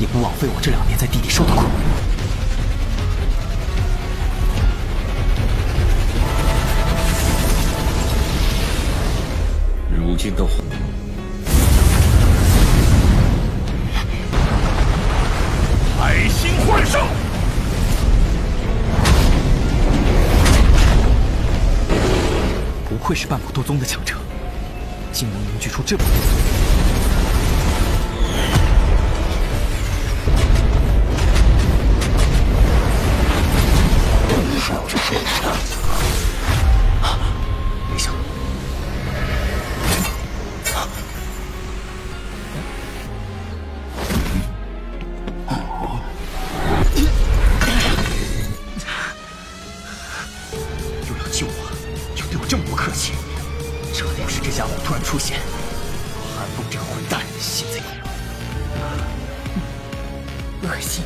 也不枉费我这2年在地底受的苦。如今的海星幻圣，不愧是半普渡宗的强者，竟能凝聚出这般力量。没想又要救我，又对我这么不客气，这要是这家伙突然出现，韩风这个混蛋现在也恶心。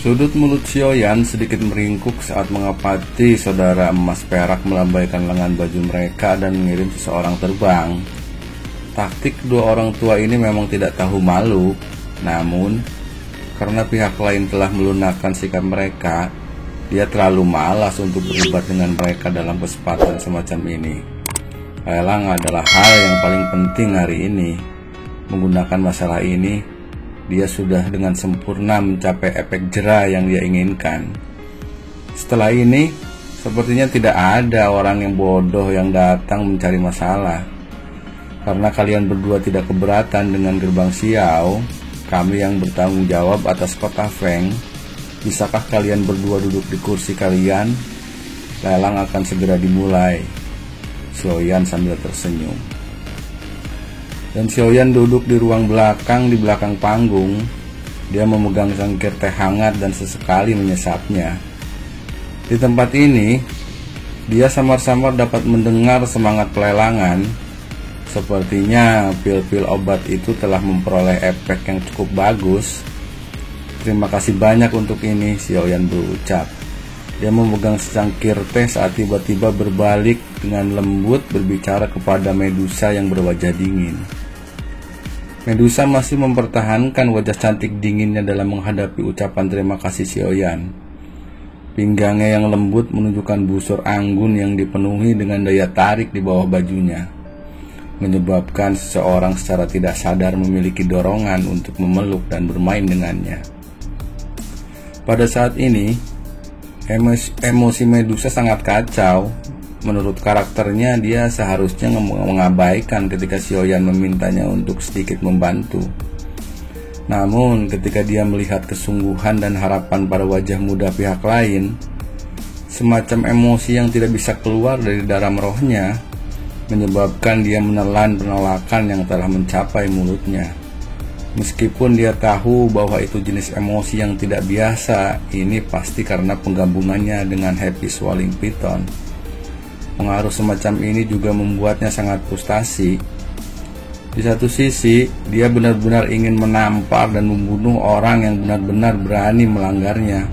Sudut mulut Xiaoyan sedikit meringkuk saat mengapati saudara emas perak melambaikan lengan baju mereka dan mengirim seseorang terbang. Taktik kedua orang tua ini memang tidak tahu malu, namun karena pihak lain telah melunakkan sikap mereka, dia terlalu malas untuk berdebat dengan mereka dalam kesempatan semacam ini. Lelang adalah hal yang paling penting hari ini. Menggunakan masalah ini, dia sudah dengan sempurna mencapai efek jera yang dia inginkan. Setelah ini, sepertinya tidak ada orang yang bodoh yang datang mencari masalah. Karena kalian berdua tidak keberatan dengan gerbang Xiao, kami yang bertanggung jawab atas kota Feng, bisakah kalian berdua duduk di kursi kalian? Lelang akan segera dimulai. Xiaoyan sambil tersenyum. Dan Xiaoyan duduk di ruang belakang di belakang panggung. Dia memegang cangkir teh hangat dan sesekali menyesapnya. Di tempat ini, dia samar-samar dapat mendengar semangat pelelangan. Sepertinya pil-pil obat itu telah memperoleh efek yang cukup bagus. Terima kasih banyak untuk ini, Xiaoyan berucap. Dia memegang secangkir teh saat tiba-tiba berbalik dengan lembut berbicara kepada Medusa yang berwajah dingin. Medusa masih mempertahankan wajah cantik dinginnya dalam menghadapi ucapan terima kasih Xiaoyan. Pinggangnya yang lembut menunjukkan busur anggun yang dipenuhi dengan daya tarik di bawah bajunya, menyebabkan seseorang secara tidak sadar memiliki dorongan untuk memeluk dan bermain dengannya. Pada saat ini, emosi Medusa sangat kacau. Menurut karakternya, dia seharusnya mengabaikan ketika Xiaoyan memintanya untuk sedikit membantu. Namun, ketika dia melihat kesungguhan dan harapan pada wajah muda pihak lain, semacam emosi yang tidak bisa keluar dari dalam rohnya, menyebabkan dia menelan penolakan yang telah mencapai mulutnya. Meskipun dia tahu bahwa itu jenis emosi yang tidak biasa, ini pasti karena penggabungannya dengan Happy Swallowing Python. Pengaruh semacam ini juga membuatnya sangat frustasi. Di satu sisi, dia benar-benar ingin menampar dan membunuh orang yang benar-benar berani melanggarnya.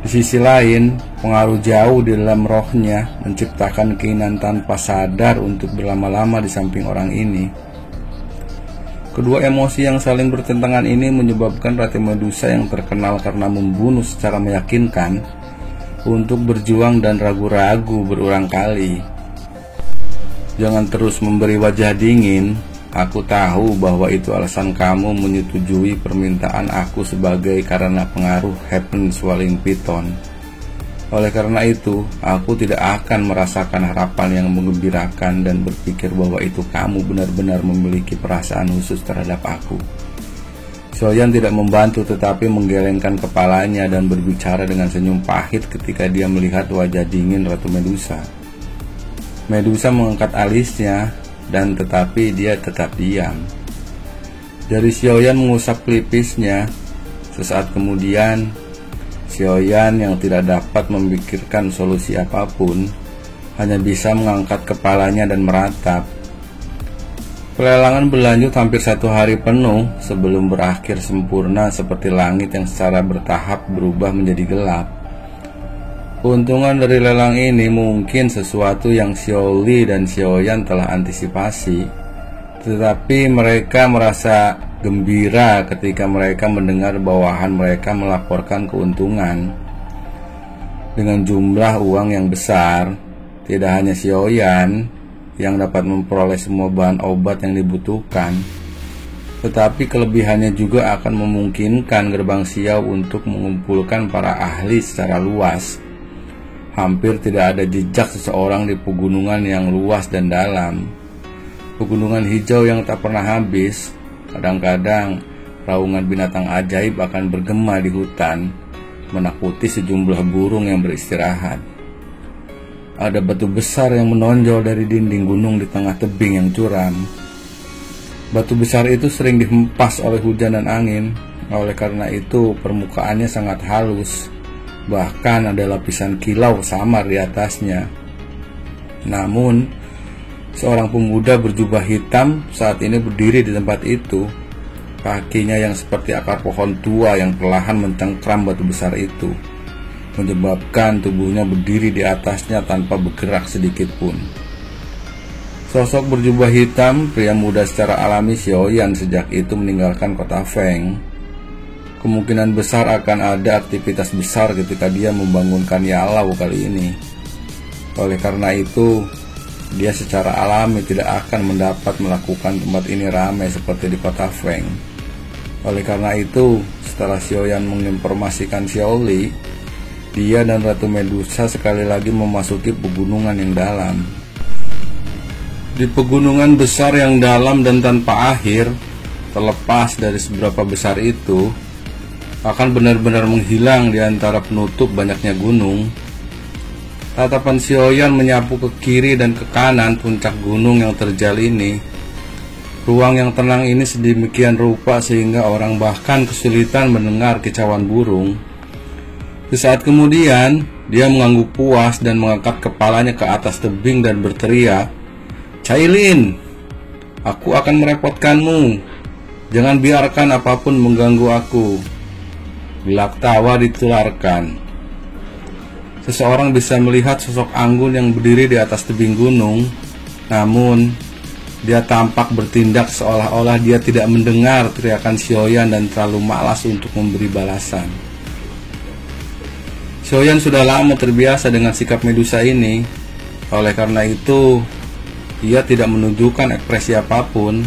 Di sisi lain, pengaruh jauh di dalam rohnya menciptakan keinginan tanpa sadar untuk berlama-lama di samping orang ini. Kedua emosi yang saling bertentangan ini menyebabkan Ratu Medusa yang terkenal karena membunuh secara meyakinkan untuk berjuang dan ragu-ragu berulang kali. Jangan terus memberi wajah dingin. Aku tahu bahwa itu alasan kamu menyetujui permintaan aku sebagai karena pengaruh Happy Swallowing Python. Oleh karena itu, aku tidak akan merasakan harapan yang menggembirakan dan berpikir bahwa itu kamu benar-benar memiliki perasaan khusus terhadap aku. Xiaoyan tidak membantu tetapi menggelengkan kepalanya dan berbicara dengan senyum pahit ketika dia melihat wajah dingin Ratu Medusa. Medusa mengangkat alisnya dan tetapi dia tetap diam. Jari Xiaoyan mengusap pelipisnya. Sesaat kemudian, Xiaoyan yang tidak dapat memikirkan solusi apapun hanya bisa mengangkat kepalanya dan meratap. Pelelangan berlanjut hampir 1 hari penuh sebelum berakhir sempurna seperti langit yang secara bertahap berubah menjadi gelap. Keuntungan dari lelang ini mungkin sesuatu yang Xiaoli dan Xiaoyan telah antisipasi, tetapi mereka merasa gembira ketika mereka mendengar bawahan mereka melaporkan keuntungan dengan jumlah uang yang besar. Tidak hanya Xiaoyan yang dapat memperoleh semua bahan obat yang dibutuhkan, tetapi kelebihannya juga akan memungkinkan Gerbang Xiao untuk mengumpulkan para ahli secara luas. Hampir tidak ada jejak seseorang di pegunungan yang luas dan dalam. Pegunungan hijau yang tak pernah habis. Kadang-kadang raungan binatang ajaib akan bergema di hutan, menakuti sejumlah burung yang beristirahat. Ada batu besar yang menonjol dari dinding gunung di tengah tebing yang curam. Batu besar itu sering dihempas oleh hujan dan angin. Oleh karena itu permukaannya sangat halus. Bahkan ada lapisan kilau samar di atasnya. Namun, seorang pemuda berjubah hitam saat ini berdiri di tempat itu. Kakinya yang seperti akar pohon tua yang perlahan mencengkram batu besar itu, menyebabkan tubuhnya berdiri di atasnya tanpa bergerak sedikit pun. Sosok berjubah hitam, pria muda secara alami Xiaoyan sejak itu meninggalkan kota Feng. Kemungkinan besar akan ada aktivitas besar ketika dia membangunkan Yalau kali ini. Oleh karena itu, dia secara alami tidak akan mendapat melakukan tempat ini ramai seperti di kota Feng. Oleh karena itu, setelah Xiaoyan menginformasikan Xiaoli, dia dan Ratu Medusa sekali lagi memasuki pegunungan yang dalam. Di pegunungan besar yang dalam dan tanpa akhir, terlepas dari seberapa besar itu, akan benar-benar menghilang di antara penutup banyaknya gunung. Tatapan Xiaoyan menyapu ke kiri dan ke kanan puncak gunung yang terjal ini. Ruang yang tenang ini sedemikian rupa sehingga orang bahkan kesulitan mendengar kicauan burung. Sesaat kemudian, dia mengangguk puas dan mengangkat kepalanya ke atas tebing dan berteriak, "Cailin, aku akan merepotkanmu. Jangan biarkan apapun mengganggu aku." Gelak tawa ditularkan. Seseorang bisa melihat sosok anggun yang berdiri di atas tebing gunung, namun dia tampak bertindak seolah-olah dia tidak mendengar teriakan Xiaoyan dan terlalu malas untuk memberi balasan. Xiaoyan sudah lama terbiasa dengan sikap Medusa ini. Oleh karena itu, ia tidak menunjukkan ekspresi apapun.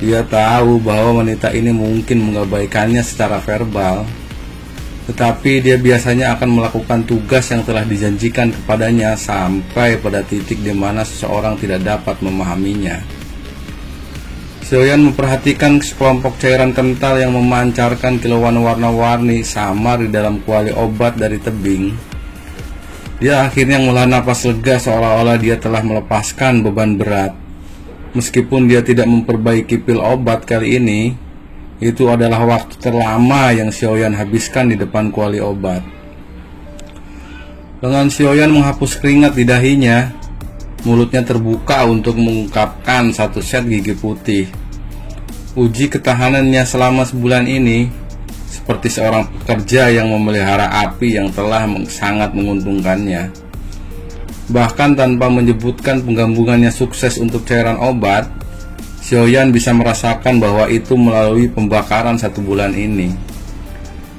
Dia tahu bahwa wanita ini mungkin mengabaikannya secara verbal, tetapi dia biasanya akan melakukan tugas yang telah dijanjikan kepadanya sampai pada titik di mana seseorang tidak dapat memahaminya. Xiaoyan memperhatikan sekelompok cairan kental yang memancarkan kilauan warna-warni samar di dalam kuali obat dari tebing. Dia akhirnya menghela napas lega seolah-olah dia telah melepaskan beban berat. Meskipun dia tidak memperbaiki pil obat kali ini, itu adalah waktu terlama yang Xiaoyan habiskan di depan kuali obat. Lengan Xiaoyan menghapus keringat di dahinya. Mulutnya terbuka untuk mengungkapkan satu set gigi putih. Uji ketahanannya selama sebulan ini seperti seorang pekerja yang memelihara api yang telah sangat menguntungkannya. Bahkan tanpa menyebutkan penggabungannya sukses untuk cairan obat, Xiaoyan bisa merasakan bahwa itu melalui pembakaran 1 bulan ini.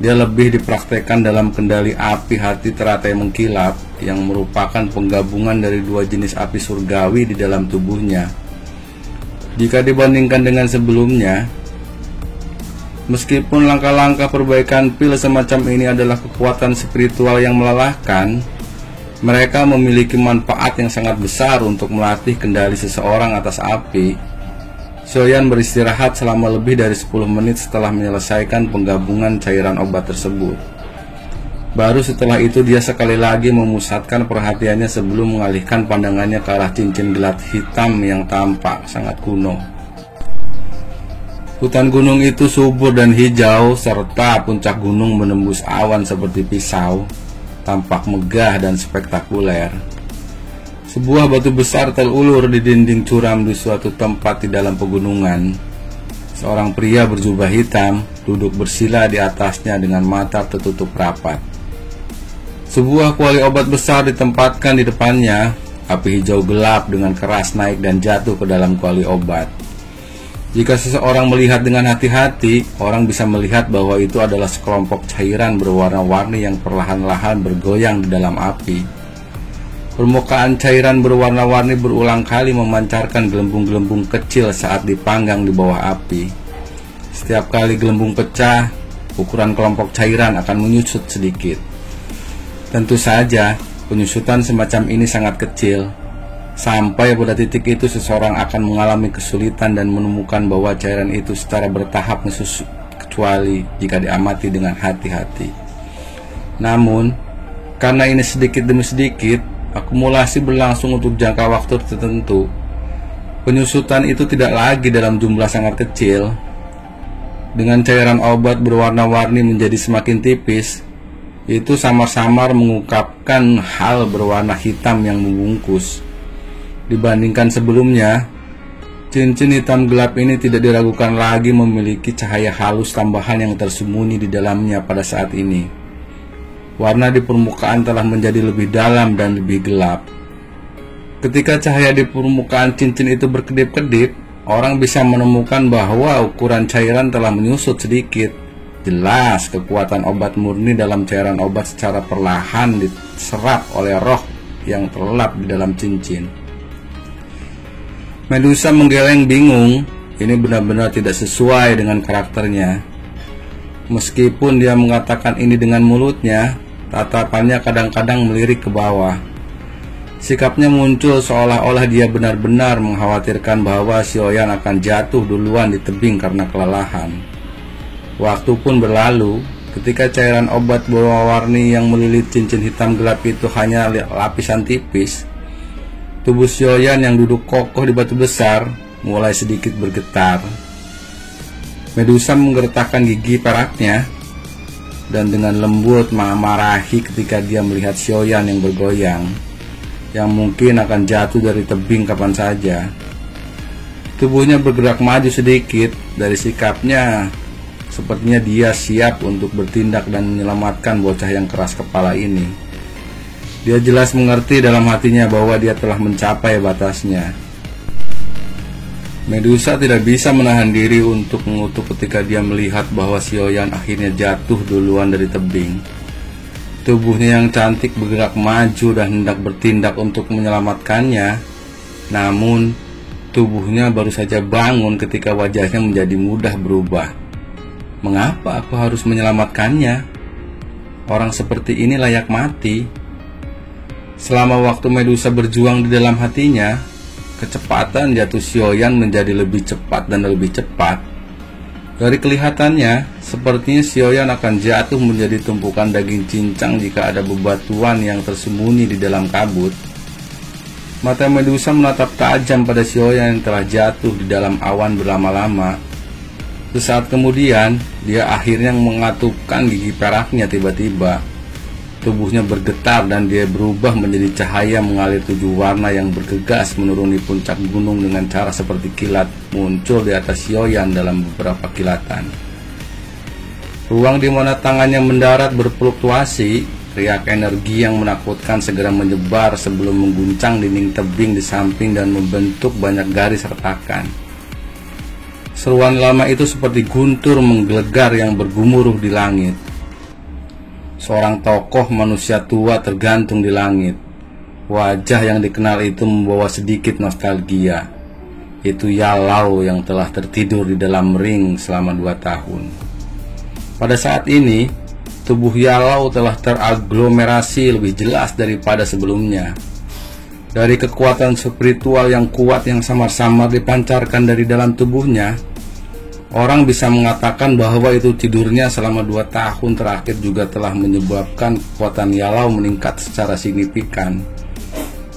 Dia lebih dipraktekkan dalam kendali api hati teratai mengkilap yang merupakan penggabungan dari 2 jenis api surgawi di dalam tubuhnya. Jika dibandingkan dengan sebelumnya, meskipun langkah-langkah perbaikan pil semacam ini adalah kekuatan spiritual yang melelahkan, mereka memiliki manfaat yang sangat besar untuk melatih kendali seseorang atas api. Xiaoyan beristirahat selama lebih dari 10 menit setelah menyelesaikan penggabungan cairan obat tersebut. Baru setelah itu dia sekali lagi memusatkan perhatiannya sebelum mengalihkan pandangannya ke arah cincin gelat hitam yang tampak sangat kuno. Hutan gunung itu subur dan hijau, serta puncak gunung menembus awan seperti pisau, tampak megah dan spektakuler. Sebuah batu besar terulur di dinding curam di suatu tempat di dalam pegunungan. Seorang pria berjubah hitam duduk bersila di atasnya dengan mata tertutup rapat. Sebuah kuali obat besar ditempatkan di depannya. Api hijau gelap dengan keras naik dan jatuh ke dalam kuali obat. Jika seseorang melihat dengan hati-hati, orang bisa melihat bahwa itu adalah sekelompok cairan berwarna-warni yang perlahan-lahan bergoyang di dalam api. Permukaan cairan berwarna-warni berulang kali memancarkan gelembung-gelembung kecil saat dipanggang di bawah api. Setiap kali gelembung pecah, ukuran kelompok cairan akan menyusut sedikit. Tentu saja, penyusutan semacam ini sangat kecil. Sampai pada titik itu seseorang akan mengalami kesulitan dan menemukan bahwa cairan itu secara bertahap menyusut, kecuali jika diamati dengan hati-hati. Namun, karena ini sedikit demi sedikit, akumulasi berlangsung untuk jangka waktu tertentu. Penyusutan itu tidak lagi dalam jumlah sangat kecil. Dengan cairan obat berwarna-warni menjadi semakin tipis, itu samar-samar mengungkapkan hal berwarna hitam yang membungkus. Dibandingkan sebelumnya, cincin hitam gelap ini tidak diragukan lagi memiliki cahaya halus tambahan yang tersembunyi di dalamnya pada saat ini. Warna di permukaan telah menjadi lebih dalam dan lebih gelap. Ketika cahaya di permukaan cincin itu berkedip-kedip, orang bisa menemukan bahwa ukuran cairan telah menyusut sedikit. Jelas kekuatan obat murni dalam cairan obat secara perlahan diserap oleh roh yang terlelap di dalam cincin. Medusa menggeleng bingung. Ini benar-benar tidak sesuai dengan karakternya. Meskipun dia mengatakan ini dengan mulutnya, tatapannya kadang-kadang melirik ke bawah. Sikapnya muncul seolah-olah dia benar-benar mengkhawatirkan bahwa Xiaoyan akan jatuh duluan di tebing karena kelelahan. Waktu pun berlalu, ketika cairan obat berwarna-warni yang melilit cincin hitam gelap itu hanya lapisan tipis, tubuh Xiaoyan yang duduk kokoh di batu besar mulai sedikit bergetar. Medusa menggertakkan gigi peraknya dan dengan lembut memarahi ketika dia melihat Xiaoyan yang bergoyang, yang mungkin akan jatuh dari tebing kapan saja. Tubuhnya bergerak maju sedikit. Dari sikapnya, sepertinya dia siap untuk bertindak dan menyelamatkan bocah yang keras kepala ini. Dia jelas mengerti dalam hatinya bahwa dia telah mencapai batasnya. Medusa tidak bisa menahan diri untuk mengutuk ketika dia melihat bahwa Xiaoyan akhirnya jatuh duluan dari tebing. Tubuhnya yang cantik bergerak maju dan hendak bertindak untuk menyelamatkannya. Namun, tubuhnya baru saja bangun ketika wajahnya menjadi mudah berubah. Mengapa aku harus menyelamatkannya? Orang seperti ini layak mati. Selama waktu Medusa berjuang di dalam hatinya, kecepatan jatuh Xiaoyan menjadi lebih cepat dan lebih cepat. Dari kelihatannya, sepertinya Xiaoyan akan jatuh menjadi tumpukan daging cincang jika ada bebatuan yang tersembunyi di dalam kabut. Mata Medusa menatap tajam pada Xiaoyan yang telah jatuh di dalam awan berlama-lama. Sesaat kemudian, dia akhirnya mengatupkan gigi peraknya tiba-tiba. Tubuhnya bergetar dan dia berubah menjadi cahaya mengalir 7 warna yang bergegas menuruni puncak gunung dengan cara seperti kilat muncul di atas Xiaoyan dalam beberapa kilatan. Ruang di mana tangannya mendarat berfluktuasi, riak energi yang menakutkan segera menyebar sebelum mengguncang dinding tebing di samping dan membentuk banyak garis retakan. Seruan lama itu seperti guntur menggelegar yang bergemuruh di langit. Seorang tokoh manusia tua tergantung di langit. Wajah yang dikenal itu membawa sedikit nostalgia. Itu Yalao yang telah tertidur di dalam ring selama 2 tahun. Pada saat ini, tubuh Yalao telah teraglomerasi lebih jelas daripada sebelumnya. Dari kekuatan spiritual yang kuat yang samar-samar dipancarkan dari dalam tubuhnya, orang bisa mengatakan bahwa itu tidurnya selama 2 tahun terakhir juga telah menyebabkan kekuatan Yalao meningkat secara signifikan.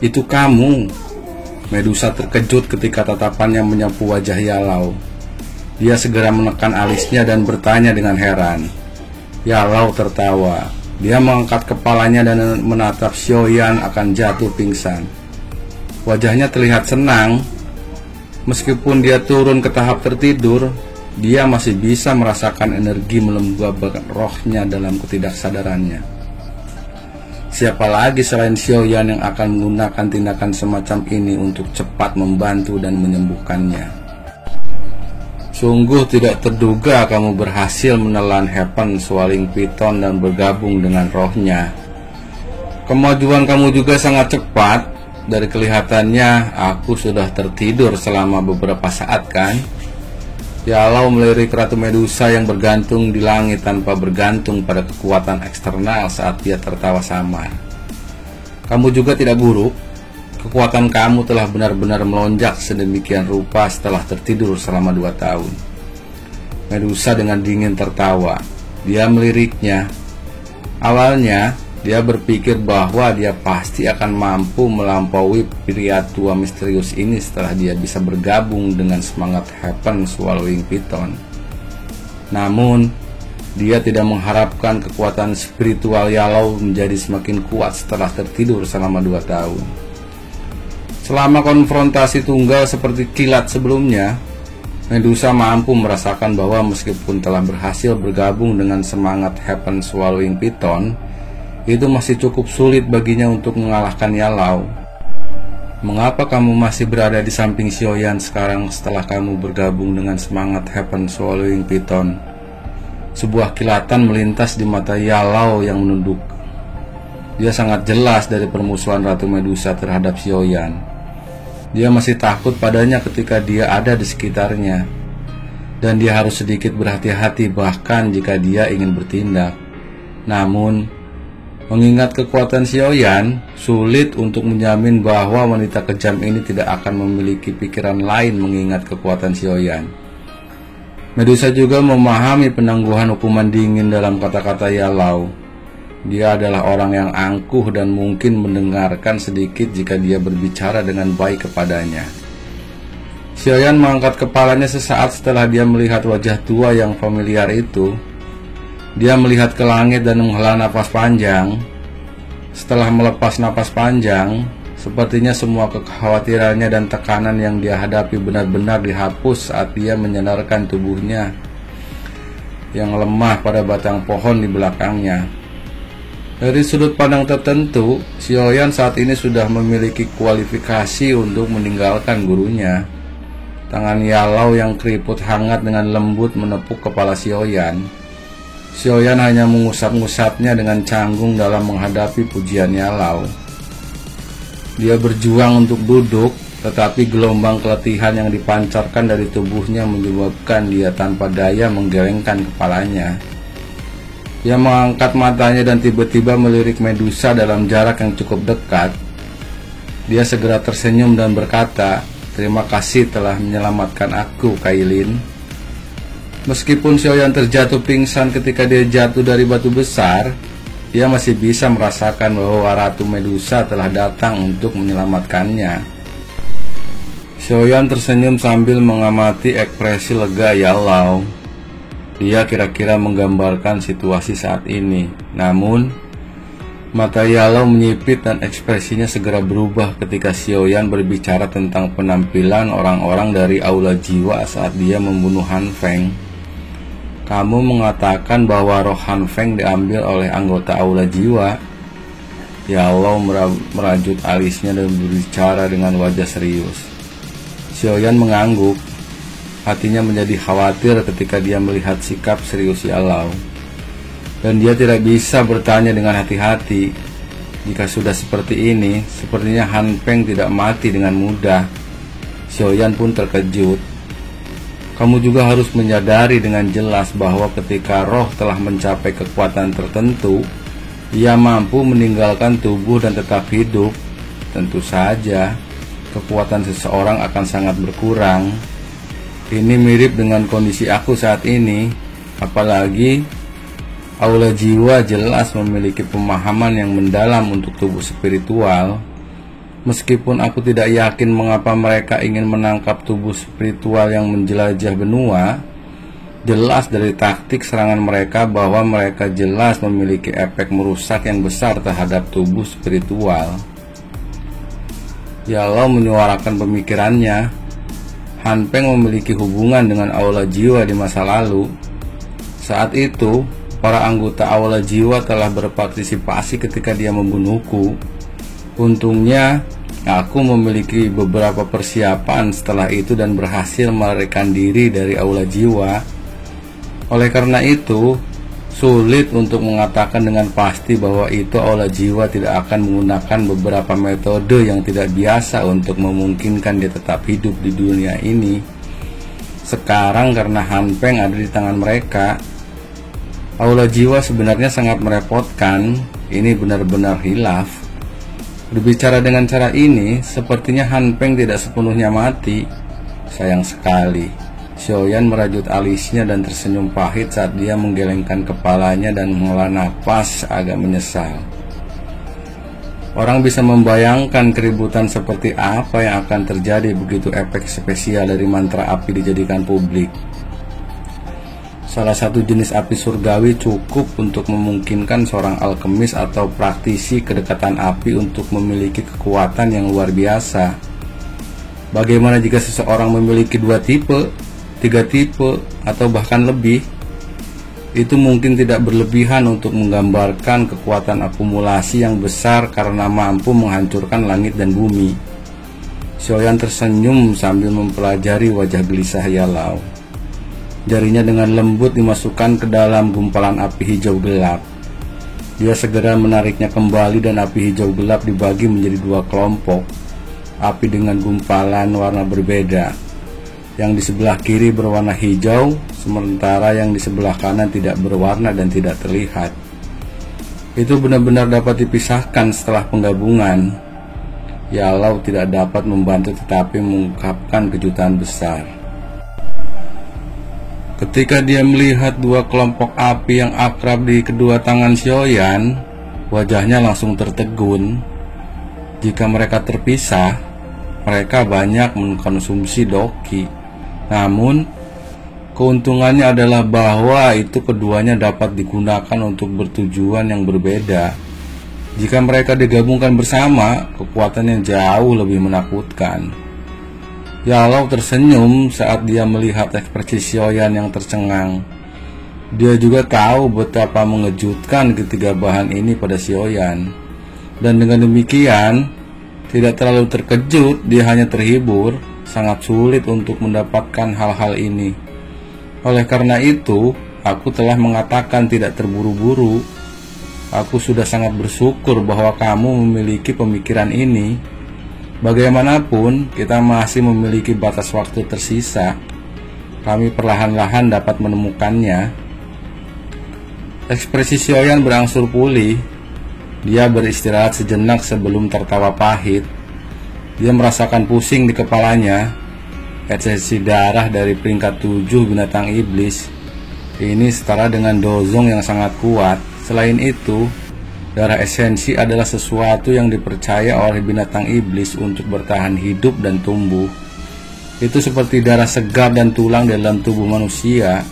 Itu kamu. Medusa terkejut ketika tatapannya menyapu wajah Yalao. Dia segera menekan alisnya dan bertanya dengan heran. Yalao tertawa. Dia mengangkat kepalanya dan menatap Xiaoyan akan jatuh pingsan. Wajahnya terlihat senang. Meskipun dia turun ke tahap tertidur, dia masih bisa merasakan energi melembabkan rohnya dalam ketidaksadarannya. siapa lagi selain Xiaoyan yang akan menggunakan tindakan semacam ini untuk cepat membantu dan menyembuhkannya. Sungguh tidak terduga kamu berhasil menelan Heaven Swallowing Python dan bergabung dengan rohnya. Kemajuan kamu juga sangat cepat. Dari kelihatannya aku sudah tertidur selama beberapa saat kan? Yalau melirik Ratu Medusa yang bergantung di langit tanpa bergantung pada kekuatan eksternal saat dia tertawa samar. Kamu juga tidak buruk. Kekuatan kamu telah benar-benar melonjak sedemikian rupa setelah tertidur selama 2 tahun. Medusa dengan dingin tertawa. Dia meliriknya. Awalnya, dia berpikir bahwa dia pasti akan mampu melampaui pria tua misterius ini setelah dia bisa bergabung dengan semangat Heaven Swallowing Python. Namun, dia tidak mengharapkan kekuatan spiritual Yalau menjadi semakin kuat setelah tertidur selama 2 tahun. Selama konfrontasi tunggal seperti kilat sebelumnya, Medusa mampu merasakan bahwa meskipun telah berhasil bergabung dengan semangat Heaven Swallowing Python, itu masih cukup sulit baginya untuk mengalahkan Yalau. Mengapa kamu masih berada di samping Xiaoyan sekarang setelah kamu bergabung dengan semangat Heaven Swallowing Python? Sebuah kilatan melintas di mata Yalau yang menunduk. Dia sangat jelas dari permusuhan Ratu Medusa terhadap Xiaoyan. Dia masih takut padanya ketika dia ada di sekitarnya, dan dia harus sedikit berhati-hati bahkan jika dia ingin bertindak. Namun, mengingat kekuatan Xiaoyan, sulit untuk menjamin bahwa wanita kejam ini tidak akan memiliki pikiran lain mengingat kekuatan Xiaoyan. Medusa juga memahami penangguhan hukuman dingin dalam kata-kata Yalau. Dia adalah orang yang angkuh dan mungkin mendengarkan sedikit jika dia berbicara dengan baik kepadanya. Xiaoyan mengangkat kepalanya sesaat setelah dia melihat wajah tua yang familiar itu. Dia melihat ke langit dan menghela napas panjang. Setelah melepas napas panjang, sepertinya semua kekhawatirannya dan tekanan yang dia hadapi benar-benar dihapus saat dia menyandarkan tubuhnya yang lemah pada batang pohon di belakangnya. Dari sudut pandang tertentu, Xiaoyan saat ini sudah memiliki kualifikasi untuk meninggalkan gurunya. Tangan Yalau yang keriput hangat dengan lembut menepuk kepala Xiaoyan. Xiaoyan hanya mengusap-ngusapnya dengan canggung dalam menghadapi pujian Yalau. Dia berjuang untuk duduk, tetapi gelombang keletihan yang dipancarkan dari tubuhnya menyebabkan dia tanpa daya menggelengkan kepalanya. Dia mengangkat matanya dan tiba-tiba melirik Medusa dalam jarak yang cukup dekat. Dia segera tersenyum dan berkata, "Terima kasih telah menyelamatkan aku, Kailin." Meskipun Xiaoyan terjatuh pingsan ketika dia jatuh dari batu besar, dia masih bisa merasakan bahwa Ratu Medusa telah datang untuk menyelamatkannya. Xiaoyan tersenyum sambil mengamati ekspresi lega Yalau. Dia kira-kira menggambarkan situasi saat ini. Namun, mata Yalau menyipit dan ekspresinya segera berubah ketika Xiaoyan berbicara tentang penampilan orang-orang dari Aula Jiwa saat dia membunuh Han Feng. Kamu mengatakan bahwa roh Han Feng diambil oleh anggota Aula Jiwa. Yalau merajut alisnya dan berbicara dengan wajah serius. Xiaoyan mengangguk. Hatinya menjadi khawatir ketika dia melihat sikap serius Yalau. Dan dia tidak bisa bertanya dengan hati-hati. Jika sudah seperti ini, sepertinya Han Feng tidak mati dengan mudah. Xiaoyan pun terkejut. Kamu juga harus menyadari dengan jelas bahwa ketika roh telah mencapai kekuatan tertentu, ia mampu meninggalkan tubuh dan tetap hidup. Tentu saja, kekuatan seseorang akan sangat berkurang. Ini mirip dengan kondisi aku saat ini, apalagi Aula Jiwa jelas memiliki pemahaman yang mendalam untuk tubuh spiritual. Meskipun aku tidak yakin mengapa mereka ingin menangkap tubuh spiritual yang menjelajah benua, jelas dari taktik serangan mereka bahwa mereka jelas memiliki efek merusak yang besar terhadap tubuh spiritual. Yalau menyuarakan pemikirannya. Han Feng memiliki hubungan dengan Aula Jiwa di masa lalu. Saat itu, para anggota Aula Jiwa telah berpartisipasi ketika dia membunuhku. Untungnya, aku memiliki beberapa persiapan setelah itu dan berhasil melarikan diri dari Aula Jiwa. Oleh karena itu, sulit untuk mengatakan dengan pasti bahwa itu Aula Jiwa tidak akan menggunakan beberapa metode yang tidak biasa untuk memungkinkan dia tetap hidup di dunia ini. Sekarang karena Han Peng ada di tangan mereka, Aula Jiwa sebenarnya sangat merepotkan. Ini benar-benar hilaf. Berbicara dengan cara ini, sepertinya Han Peng tidak sepenuhnya mati. Sayang sekali. Xiaoyan merajut alisnya dan tersenyum pahit saat dia menggelengkan kepalanya dan menghela napas agak menyesal. Orang bisa membayangkan keributan seperti apa yang akan terjadi begitu efek spesial dari mantra api dijadikan publik. Salah satu jenis api surgawi cukup untuk memungkinkan seorang alkemis atau praktisi kedekatan api untuk memiliki kekuatan yang luar biasa. Bagaimana jika seseorang memiliki 2 tipe, 3 tipe, atau bahkan lebih? Itu mungkin tidak berlebihan untuk menggambarkan kekuatan akumulasi yang besar karena mampu menghancurkan langit dan bumi. Xiaoyan tersenyum sambil mempelajari wajah gelisah Yalau. Jarinya dengan lembut dimasukkan ke dalam gumpalan api hijau gelap. Dia segera menariknya kembali dan api hijau gelap dibagi menjadi 2 kelompok. Api dengan gumpalan warna berbeda. Yang di sebelah kiri berwarna hijau, sementara yang di sebelah kanan tidak berwarna dan tidak terlihat. Itu benar-benar dapat dipisahkan setelah penggabungan. Yalau tidak dapat membantu tetapi mengungkapkan kejutan besar. Ketika dia melihat 2 kelompok api yang akrab di kedua tangan Xiaoyan, wajahnya langsung tertegun. Jika mereka terpisah, mereka banyak mengkonsumsi doki. Namun, keuntungannya adalah bahwa itu keduanya dapat digunakan untuk bertujuan yang berbeda. Jika mereka digabungkan bersama, kekuatannya jauh lebih menakutkan. Yalau tersenyum saat dia melihat ekspresi Xiaoyan yang tercengang. Dia juga tahu betapa mengejutkan ketiga bahan ini pada Xiaoyan. Dan dengan demikian, tidak terlalu terkejut, dia hanya terhibur. Sangat sulit untuk mendapatkan hal-hal ini. Oleh karena itu, aku telah mengatakan tidak terburu-buru. Aku sudah sangat bersyukur bahwa kamu memiliki pemikiran ini. Bagaimanapun, kita masih memiliki batas waktu tersisa. Kami perlahan-lahan dapat menemukannya. Ekspresi Xiaoyan berangsur pulih. Dia beristirahat sejenak sebelum tertawa pahit. Dia merasakan pusing di kepalanya. Esensi darah dari peringkat 7 binatang iblis. Ini setara dengan dozong yang sangat kuat. Selain itu, darah esensi adalah sesuatu yang dipercaya oleh binatang iblis untuk bertahan hidup dan tumbuh. Itu seperti darah segar dan tulang dalam tubuh manusia.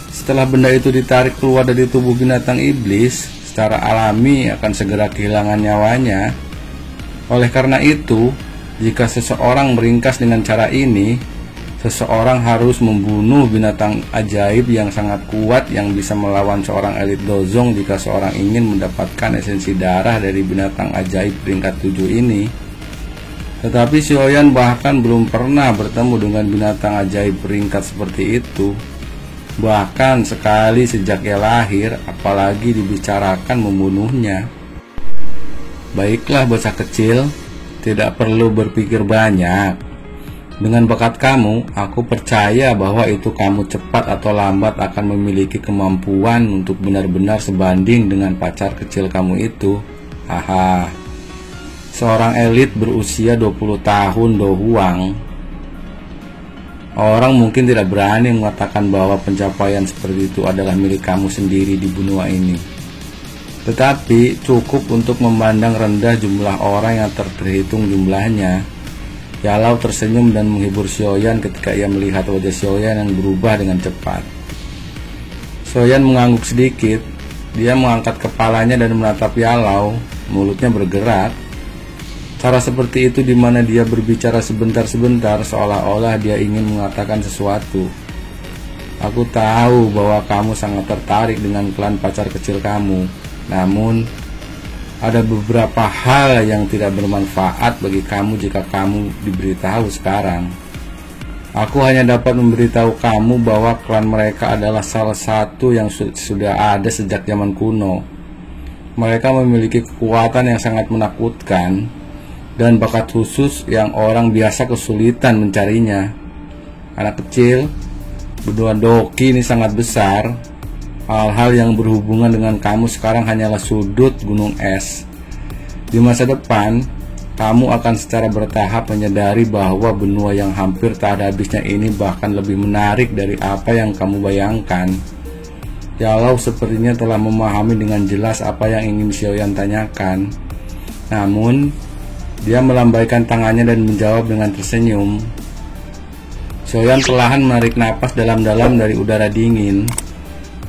Setelah benda itu ditarik keluar dari tubuh binatang iblis, secara alami akan segera kehilangan nyawanya. Oleh karena itu, jika seseorang meringkas dengan cara ini, seseorang harus membunuh binatang ajaib yang sangat kuat yang bisa melawan seorang elit dozong jika seorang ingin mendapatkan esensi darah dari binatang ajaib peringkat 7 ini. Tetapi Xiaoyan bahkan belum pernah bertemu dengan binatang ajaib peringkat seperti itu. Bahkan sekali sejak ia lahir, apalagi dibicarakan membunuhnya. Baiklah bocah kecil, tidak perlu berpikir banyak. Dengan bakat kamu, aku percaya bahwa itu kamu cepat atau lambat akan memiliki kemampuan untuk benar-benar sebanding dengan pacar kecil kamu itu. Haha. Seorang elit berusia 20 tahun Do Huang. Orang mungkin tidak berani mengatakan bahwa pencapaian seperti itu adalah milik kamu sendiri di benua ini. Tetapi cukup untuk memandang rendah jumlah orang yang terhitung jumlahnya. Yalau tersenyum dan menghibur Xiaoyan ketika ia melihat wajah Xiaoyan yang berubah dengan cepat. Xiaoyan mengangguk sedikit. Dia mengangkat kepalanya dan menatap Yalau. Mulutnya bergerak. Cara seperti itu di mana dia berbicara sebentar-sebentar seolah-olah dia ingin mengatakan sesuatu. Aku tahu bahwa kamu sangat tertarik dengan klan pacar kecil kamu. Namun, ada beberapa hal yang tidak bermanfaat bagi kamu jika kamu diberitahu sekarang. Aku hanya dapat memberitahu kamu bahwa klan mereka adalah salah satu yang sudah ada sejak zaman kuno. Mereka memiliki kekuatan yang sangat menakutkan dan bakat khusus yang orang biasa kesulitan mencarinya. Anak kecil, benua Doki ini sangat besar. Hal-hal yang berhubungan dengan kamu sekarang hanyalah sudut gunung es. Di masa depan, kamu akan secara bertahap menyadari bahwa benua yang hampir tak ada habisnya ini bahkan lebih menarik dari apa yang kamu bayangkan. Yalow sepertinya telah memahami dengan jelas apa yang ingin Xiaoyan tanyakan. Namun, dia melambaikan tangannya dan menjawab dengan tersenyum. Xiaoyan perlahan menarik napas dalam-dalam dari udara dingin.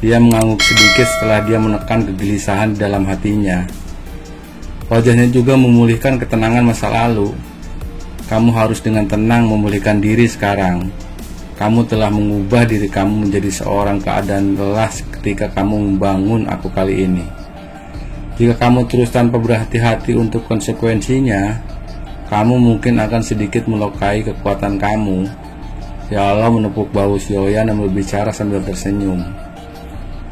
Dia mengangguk sedikit setelah dia menekan kegelisahan di dalam hatinya. Wajahnya juga memulihkan ketenangan masa lalu. Kamu harus dengan tenang memulihkan diri sekarang. Kamu telah mengubah diri kamu menjadi seorang keadaan lelah ketika kamu membangun aku kali ini. Jika kamu terus tanpa berhati-hati untuk konsekuensinya, kamu mungkin akan sedikit melukai kekuatan kamu. Ya Allah menepuk bahu Xiaoyan dan berbicara sambil tersenyum.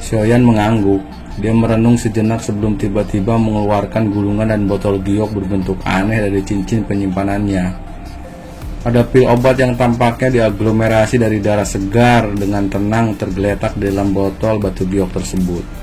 Xiaoyan mengangguk. Dia merenung sejenak sebelum tiba-tiba mengeluarkan gulungan dan botol giok berbentuk aneh dari cincin penyimpanannya. Ada pil obat yang tampaknya diaglomerasi dari darah segar dengan tenang tergeletak dalam botol batu giok tersebut.